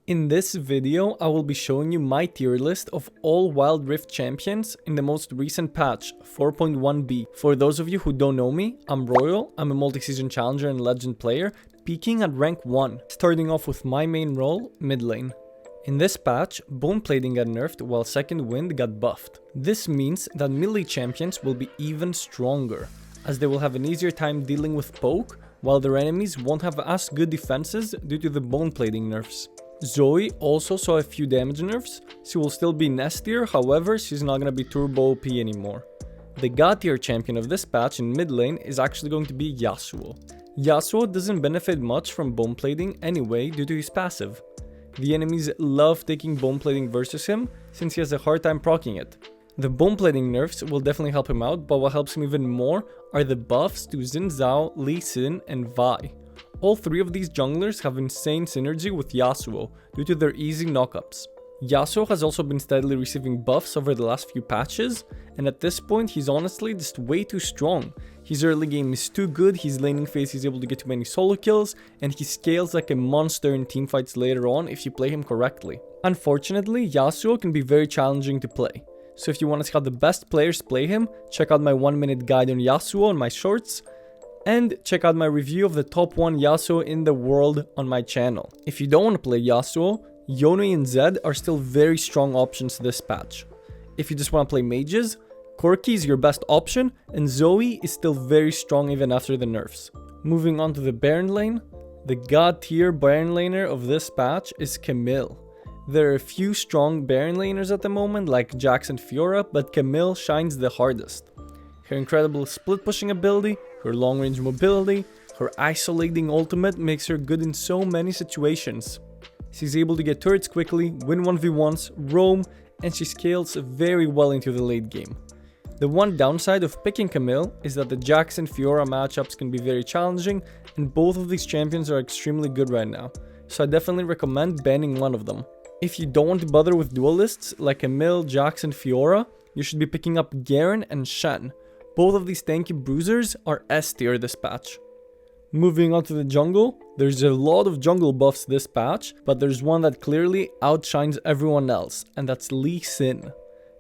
In this video, I will be showing you my tier list of all Wild Rift champions in the most recent patch, 4.1b. For those of you who don't know me, I'm Royal, I'm a multi-season challenger and legend player, peaking at rank 1, starting off with my main role, mid lane. In this patch, Bone Plating got nerfed while Second Wind got buffed. This means that melee champions will be even stronger, as they will have an easier time dealing with poke, while their enemies won't have as good defenses due to the Bone Plating nerfs. Zoe also saw a few damage nerfs. She will still be Nest tier, however she's not gonna be turbo OP anymore. The God tier champion of this patch in mid lane is actually going to be Yasuo. Yasuo doesn't benefit much from Bone Plating anyway due to his passive. The enemies love taking Bone Plating versus him since he has a hard time proccing it. The Bone Plating nerfs will definitely help him out, but what helps him even more are the buffs to Xin Zhao, Lee Sin and Vi. All three of these junglers have insane synergy with Yasuo due to their easy knockups. Yasuo has also been steadily receiving buffs over the last few patches, and at this point he's honestly just way too strong. His early game is too good, his laning phase is able to get too many solo kills, and he scales like a monster in teamfights later on if you play him correctly. Unfortunately, Yasuo can be very challenging to play. So if you want to see how the best players play him, check out my 1-minute guide on Yasuo on my shorts, and check out my review of the top 1 Yasuo in the world on my channel. If you don't want to play Yasuo, Yone and Zed are still very strong options this patch. If you just want to play mages, Corki is your best option, and Zoe is still very strong even after the nerfs. Moving on to the Baron lane, the god tier Baron laner of this patch is Camille. There are a few strong Baron laners at the moment like Jax and Fiora, but Camille shines the hardest. Her incredible split pushing ability, her long range mobility, her isolating ultimate makes her good in so many situations. She's able to get turrets quickly, win 1v1s, roam, and she scales very well into the late game. The one downside of picking Camille is that the Jax and Fiora matchups can be very challenging, and both of these champions are extremely good right now, so I definitely recommend banning one of them. If you don't want to bother with duelists like Camille, Jax and Fiora, you should be picking up Garen and Shen. Both of these tanky bruisers are S tier this patch. Moving on to the jungle, there's a lot of jungle buffs this patch, but there's one that clearly outshines everyone else, and that's Lee Sin.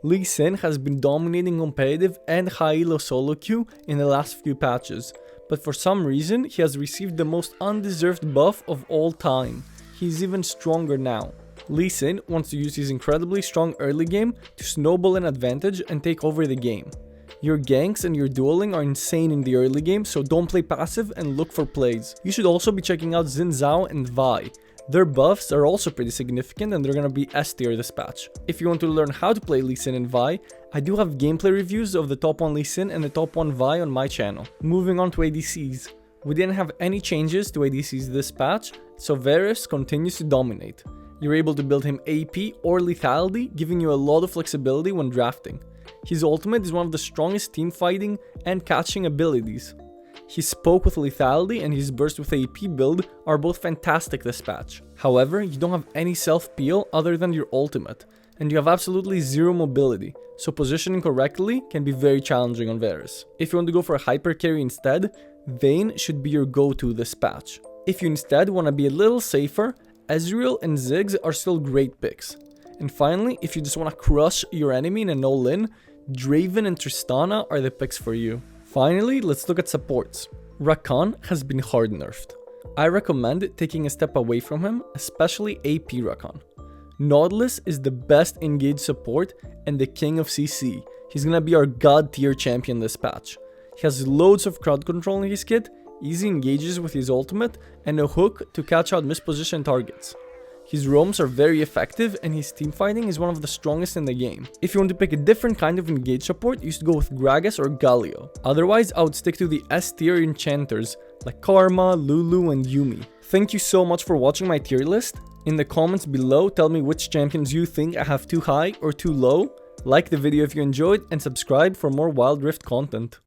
Lee Sin has been dominating competitive and high elo solo queue in the last few patches, but for some reason he has received the most undeserved buff of all time. He's even stronger now. Lee Sin wants to use his incredibly strong early game to snowball an advantage and take over the game. Your ganks and your dueling are insane in the early game, so don't play passive and look for plays. You should also be checking out Xin Zhao and Vi. Their buffs are also pretty significant and they're gonna be S tier this patch. If you want to learn how to play Lee Sin and Vi, I do have gameplay reviews of the top 1 Lee Sin and the top 1 Vi on my channel. Moving on to ADCs. We didn't have any changes to ADCs this patch, so Varus continues to dominate. You're able to build him AP or lethality, giving you a lot of flexibility when drafting. His ultimate is one of the strongest team fighting and catching abilities. His poke with lethality and his burst with AP build are both fantastic this patch. However, you don't have any self-peel other than your ultimate, and you have absolutely zero mobility, so positioning correctly can be very challenging on Varus. If you want to go for a hyper carry instead, Vayne should be your go-to this patch. If you instead want to be a little safer, Ezreal and Ziggs are still great picks. And finally, if you just want to crush your enemy in an all-in, Draven and Tristana are the picks for you. Finally, let's look at supports. Rakan has been hard nerfed. I recommend taking a step away from him, especially AP Rakan. Nautilus is the best engaged support and the king of CC. He's gonna be our god tier champion this patch. He has loads of crowd control in his kit, easy engages with his ultimate, and a hook to catch out mispositioned targets. His roams are very effective and his teamfighting is one of the strongest in the game. If you want to pick a different kind of engage support, you should go with Gragas or Galio. Otherwise, I would stick to the S tier enchanters like Karma, Lulu and Yuumi. Thank you so much for watching my tier list. In the comments below, tell me which champions you think I have too high or too low. Like the video if you enjoyed and subscribe for more Wild Rift content.